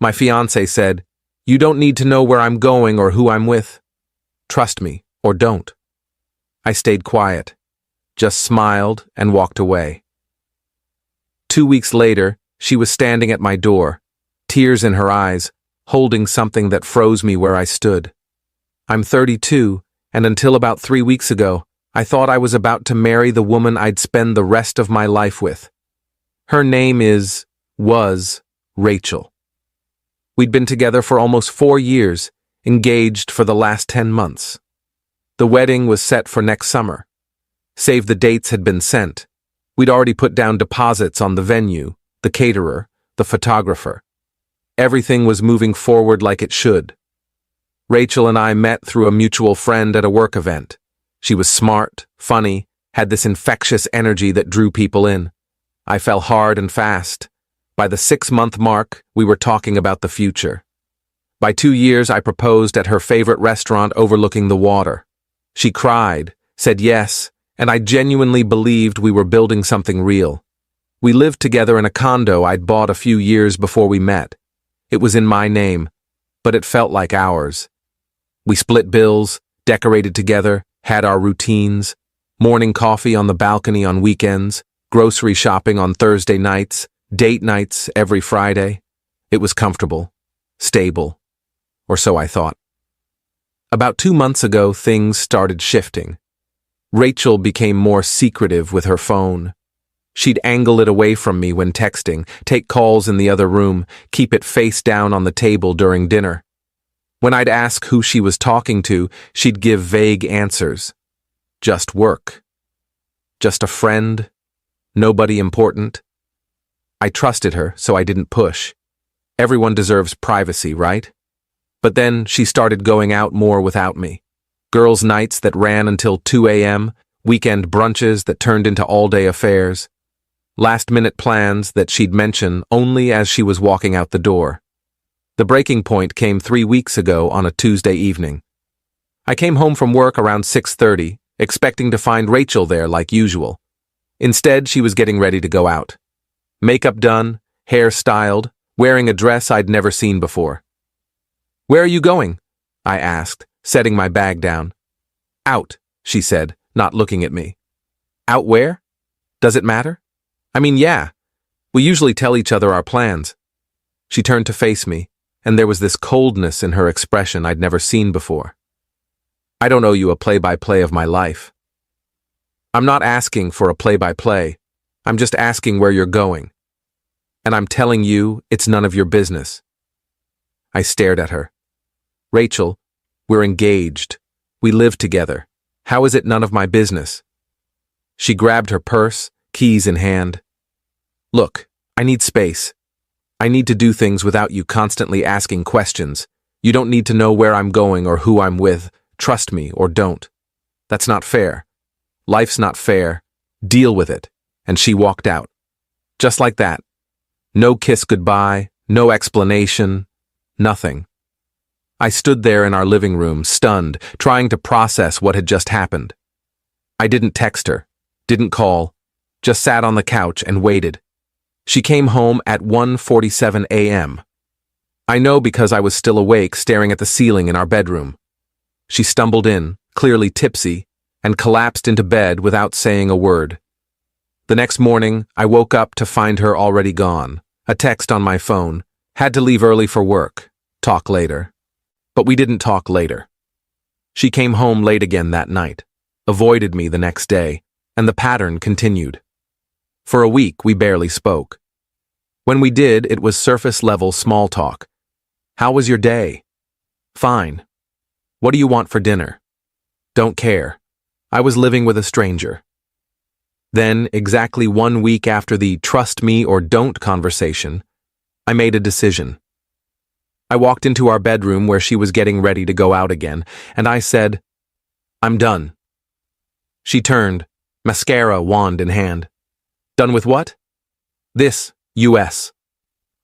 My fiancé said, "You don't need to know where I'm going or who I'm with. Trust me, or don't." I stayed quiet, just smiled and walked away. 2 weeks later, she was standing at my door, tears in her eyes, holding something that froze me where I stood. I'm 32, and until about 3 weeks ago, I thought I was about to marry the woman I'd spend the rest of my life with. Her name was Rachel. We'd been together for almost 4 years, engaged for the last 10 months. The wedding was set for next summer. Save the dates had been sent. We'd already put down deposits on the venue, the caterer, the photographer. Everything was moving forward like it should. Rachel and I met through a mutual friend at a work event. She was smart, funny, had this infectious energy that drew people in. I fell hard and fast. By the 6-month mark, we were talking about the future. By 2 years, I proposed at her favorite restaurant overlooking the water. She cried, said yes, and I genuinely believed we were building something real. We lived together in a condo I'd bought a few years before we met. It was in my name, but it felt like ours. We split bills, decorated together, had our routines, morning coffee on the balcony on weekends, grocery shopping on Thursday nights, date nights every Friday. It was comfortable, stable, or so I thought. About 2 months ago, things started shifting. Rachel became more secretive with her phone. She'd angle it away from me when texting, take calls in the other room, keep it face down on the table during dinner. When I'd ask who she was talking to, she'd give vague answers. Just work. Just a friend. Nobody important. I trusted her, so I didn't push. Everyone deserves privacy, right? But then she started going out more without me. Girls' nights that ran until 2 a.m., weekend brunches that turned into all-day affairs. Last-minute plans that she'd mention only as she was walking out the door. The breaking point came 3 weeks ago on a Tuesday evening. I came home from work around 6:30, expecting to find Rachel there like usual. Instead, she was getting ready to go out. Makeup done, hair styled, wearing a dress I'd never seen before. "Where are you going?" I asked, setting my bag down. "Out," she said, not looking at me. "Out where? Does it matter?" "I mean, yeah. We usually tell each other our plans." She turned to face me, and there was this coldness in her expression I'd never seen before. "I don't owe you a play-by-play of my life." "I'm not asking for a play-by-play. I'm just asking where you're going. And I'm telling you, it's none of your business." I stared at her. "Rachel, we're engaged. We live together. How is it none of my business?" She grabbed her purse, keys in hand. "Look, I need space. I need to do things without you constantly asking questions. You don't need to know where I'm going or who I'm with. Trust me or don't. That's not fair. Life's not fair. Deal with it." And she walked out. Just like that. No kiss goodbye, no explanation, nothing. I stood there in our living room, stunned, trying to process what had just happened. I didn't text her, didn't call, just sat on the couch and waited. She came home at 1:47 a.m. I know because I was still awake, staring at the ceiling in our bedroom. She stumbled in, clearly tipsy, and collapsed into bed without saying a word. The next morning, I woke up to find her already gone. A text on my phone. Had to leave early for work. Talk later. But we didn't talk later. She came home late again that night, avoided me the next day, and the pattern continued. For a week, we barely spoke. When we did, it was surface-level small talk. "How was your day?" "Fine." "What do you want for dinner?" "Don't care. I was living with a stranger." Then, exactly 1 week after the trust me or don't conversation, I made a decision. I walked into our bedroom where she was getting ready to go out again, and I said, "I'm done." She turned, mascara wand in hand. "Done with what?" "This, US.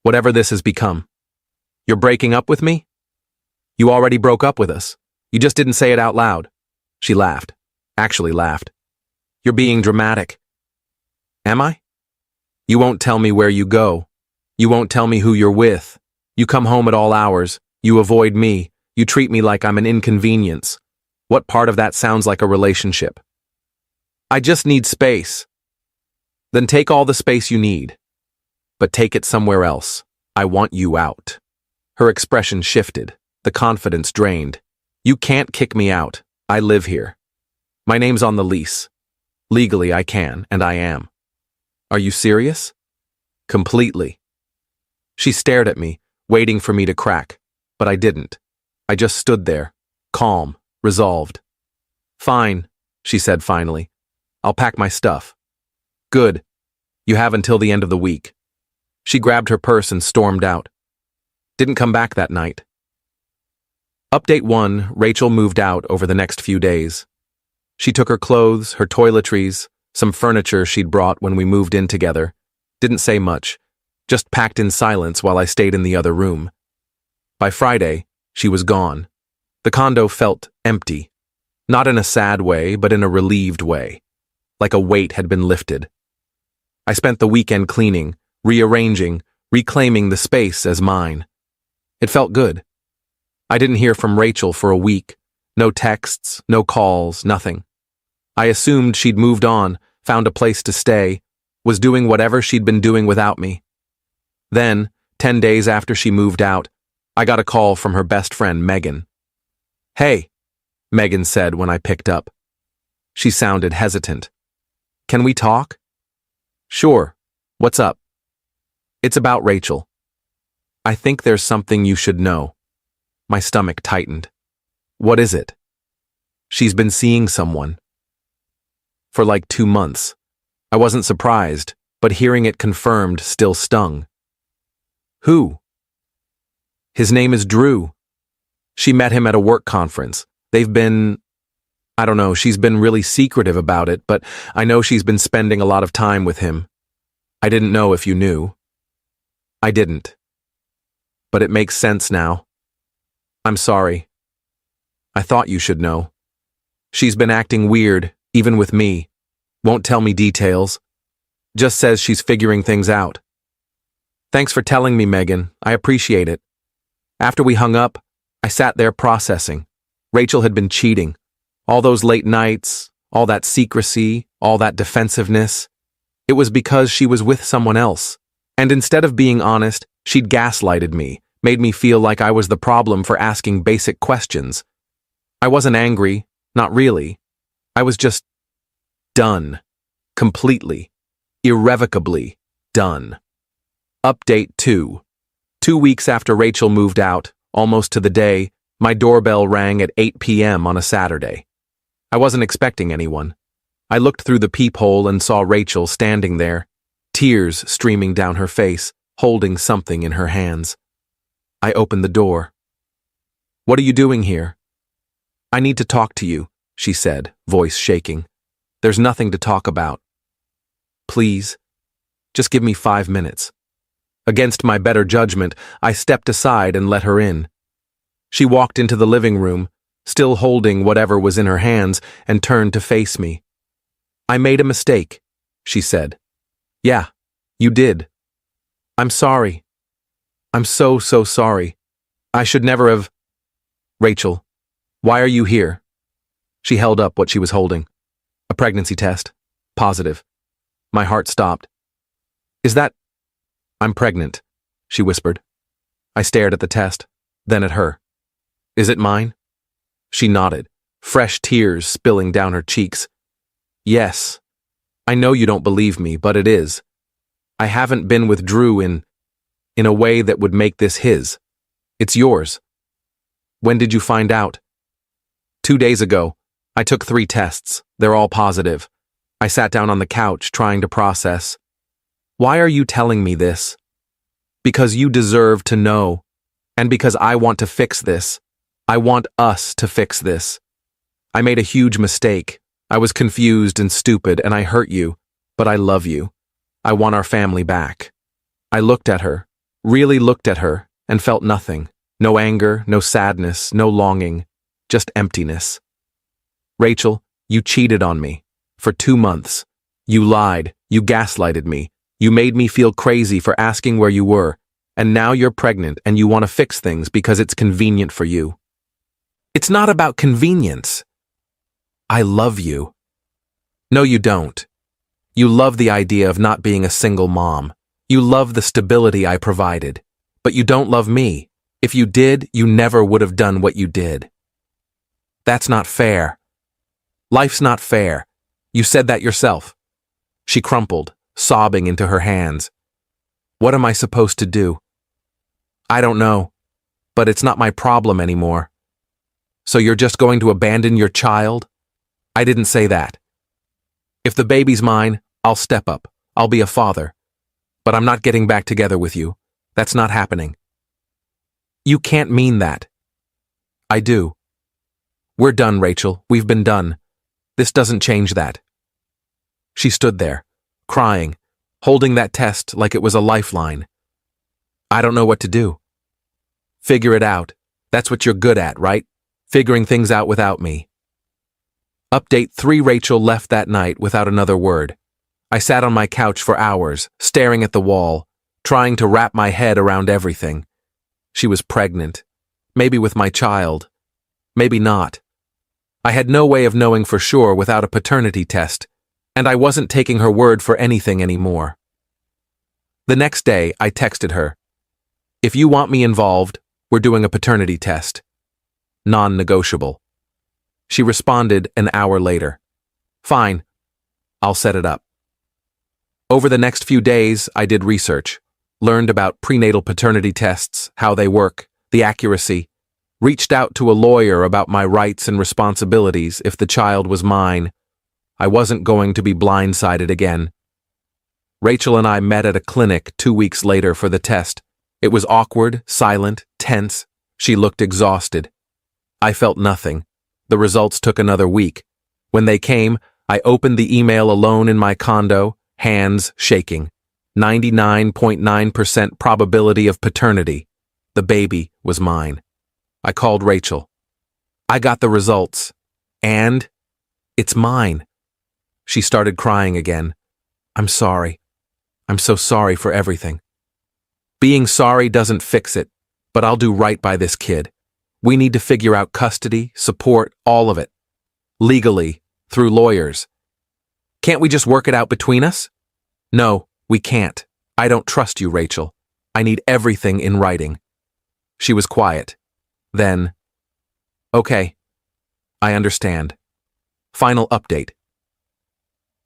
Whatever this has become. You're breaking up with me?" "You already broke up with us. You just didn't say it out loud." She laughed. Actually laughed. "You're being dramatic." "Am I?" "You won't tell me where you go. You won't tell me who you're with. You come home at all hours. You avoid me. You treat me like I'm an inconvenience. What part of that sounds like a relationship? I just need space. Then take all the space you need. But take it somewhere else. I want you out. Her expression shifted, the confidence drained. You can't kick me out. I live here. My name's on the lease. Legally, I can, and I am. Are you serious? Completely. She stared at me, waiting for me to crack, but I didn't. I just stood there, calm, resolved. Fine, she said finally. I'll pack my stuff. Good. You have until the end of the week. She grabbed her purse and stormed out. Didn't come back that night. Update 1, Rachel moved out over the next few days. She took her clothes, her toiletries, some furniture she'd brought when we moved in together. Didn't say much, just packed in silence while I stayed in the other room. By Friday, she was gone. The condo felt empty. Not in a sad way, but in a relieved way. Like a weight had been lifted. I spent the weekend cleaning, rearranging, reclaiming the space as mine. It felt good. I didn't hear from Rachel for a week. No texts, no calls, nothing. I assumed she'd moved on, found a place to stay, was doing whatever she'd been doing without me. Then, 10 days after she moved out, I got a call from her best friend, Megan. Hey, Megan said when I picked up. She sounded hesitant. Can we talk? Sure. What's up? It's about Rachel. I think there's something you should know. My stomach tightened. What is it? She's been seeing someone. For like 2 months. I wasn't surprised, but hearing it confirmed still stung. Who? His name is Drew. She met him at a work conference. They've been... I don't know, she's been really secretive about it, but I know she's been spending a lot of time with him. I didn't know if you knew. I didn't. But it makes sense now. I'm sorry. I thought you should know. She's been acting weird, even with me. Won't tell me details. Just says she's figuring things out. Thanks for telling me, Megan. I appreciate it. After we hung up, I sat there processing. Rachel had been cheating. All those late nights, all that secrecy, all that defensiveness. It was because she was with someone else. And instead of being honest, she'd gaslighted me, made me feel like I was the problem for asking basic questions. I wasn't angry, not really. I was just done. Completely. Irrevocably done. Update 2. 2 weeks after Rachel moved out, almost to the day, my doorbell rang at 8 p.m. on a Saturday. I wasn't expecting anyone. I looked through the peephole and saw Rachel standing there, tears streaming down her face, holding something in her hands. I opened the door. What are you doing here? I need to talk to you, she said, voice shaking. There's nothing to talk about. Please, just give me 5 minutes. Against my better judgment, I stepped aside and let her in. She walked into the living room, still holding whatever was in her hands, and turned to face me. I made a mistake, she said. Yeah, you did. I'm sorry. I'm so sorry. I should never have... Rachel, why are you here? She held up what she was holding. A pregnancy test. Positive. My heart stopped. Is that... I'm pregnant, she whispered. I stared at the test, then at her. Is it mine? She nodded, fresh tears spilling down her cheeks. Yes. I know you don't believe me, but it is. I haven't been with Drew in a way that would make this his. It's yours. When did you find out? 2 days ago. I took 3 tests. They're all positive. I sat down on the couch trying to process. Why are you telling me this? Because you deserve to know. And because I want to fix this. I want us to fix this. I made a huge mistake. I was confused and stupid and I hurt you. But I love you. I want our family back. I looked at her, really looked at her, and felt nothing. No anger, no sadness, no longing. Just emptiness. Rachel, you cheated on me. For 2 months. You lied. You gaslighted me. You made me feel crazy for asking where you were. And now you're pregnant and you want to fix things because it's convenient for you. It's not about convenience. I love you. No, you don't. You love the idea of not being a single mom. You love the stability I provided. But you don't love me. If you did, you never would have done what you did. That's not fair. Life's not fair. You said that yourself. She crumpled, sobbing into her hands. What am I supposed to do? I don't know, but it's not my problem anymore. So you're just going to abandon your child? I didn't say that. If the baby's mine, I'll step up. I'll be a father. But I'm not getting back together with you. That's not happening. You can't mean that. I do. We're done, Rachel. We've been done. This doesn't change that. She stood there, crying, holding that test like it was a lifeline. I don't know what to do. Figure it out. That's what you're good at, right? Figuring things out without me. Update 3. Rachel left that night without another word. I sat on my couch for hours, staring at the wall, trying to wrap my head around everything. She was pregnant. Maybe with my child. Maybe not. I had no way of knowing for sure without a paternity test, and I wasn't taking her word for anything anymore. The next day, I texted her. If you want me involved, we're doing a paternity test. Non-negotiable. She responded an hour later. Fine. I'll set it up. Over the next few days, I did research, learned about prenatal paternity tests, how they work, the accuracy, reached out to a lawyer about my rights and responsibilities if the child was mine. I wasn't going to be blindsided again. Rachel and I met at a clinic 2 weeks later for the test. It was awkward, silent, tense. She looked exhausted. I felt nothing. The results took another week. When they came, I opened the email alone in my condo, hands shaking. 99.9% probability of paternity. The baby was mine. I called Rachel. I got the results. And it's mine. She started crying again. I'm sorry. I'm so sorry for everything. Being sorry doesn't fix it, but I'll do right by this kid. We need to figure out custody, support, all of it. Legally, through lawyers. Can't we just work it out between us? No, we can't. I don't trust you, Rachel. I need everything in writing. She was quiet. Then, okay, I understand. Final update.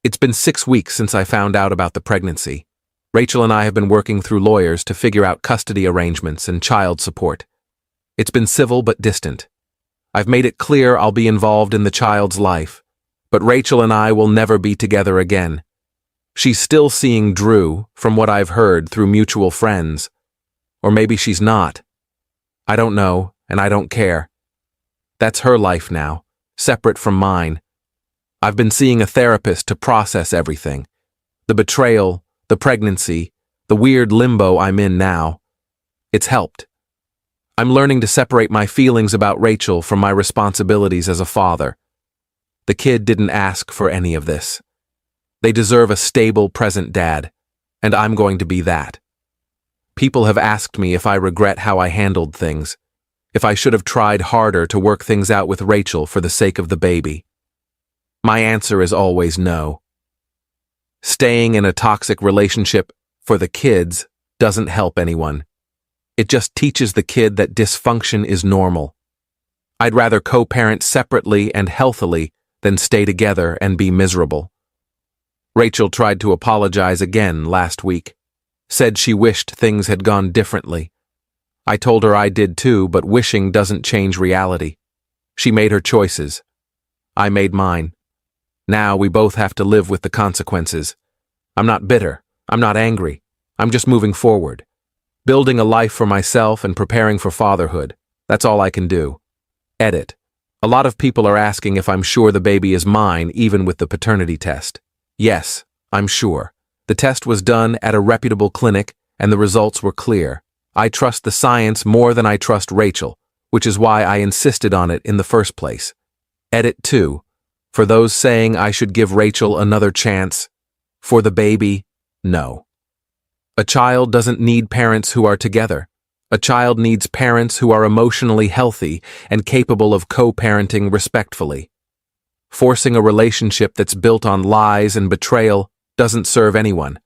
It's been 6 weeks since I found out about the pregnancy. Rachel and I have been working through lawyers to figure out custody arrangements and child support. It's been civil but distant. I've made it clear I'll be involved in the child's life, but Rachel and I will never be together again. She's still seeing Drew, from what I've heard through mutual friends. Or maybe she's not. I don't know, and I don't care. That's her life now, separate from mine. I've been seeing a therapist to process everything. The betrayal, the pregnancy, the weird limbo I'm in now. It's helped. I'm learning to separate my feelings about Rachel from my responsibilities as a father. The kid didn't ask for any of this. They deserve a stable, present dad, and I'm going to be that. People have asked me if I regret how I handled things, if I should have tried harder to work things out with Rachel for the sake of the baby. My answer is always no. Staying in a toxic relationship for the kids doesn't help anyone. It just teaches the kid that dysfunction is normal. I'd rather co-parent separately and healthily than stay together and be miserable. Rachel tried to apologize again last week, said she wished things had gone differently. I told her I did too, but wishing doesn't change reality. She made her choices. I made mine. Now we both have to live with the consequences. I'm not bitter. I'm not angry. I'm just moving forward. Building a life for myself and preparing for fatherhood. That's all I can do. Edit. A lot of people are asking if I'm sure the baby is mine even with the paternity test. Yes, I'm sure. The test was done at a reputable clinic and the results were clear. I trust the science more than I trust Rachel, which is why I insisted on it in the first place. Edit 2. For those saying I should give Rachel another chance, for the baby, no. A child doesn't need parents who are together. A child needs parents who are emotionally healthy and capable of co-parenting respectfully. Forcing a relationship that's built on lies and betrayal doesn't serve anyone.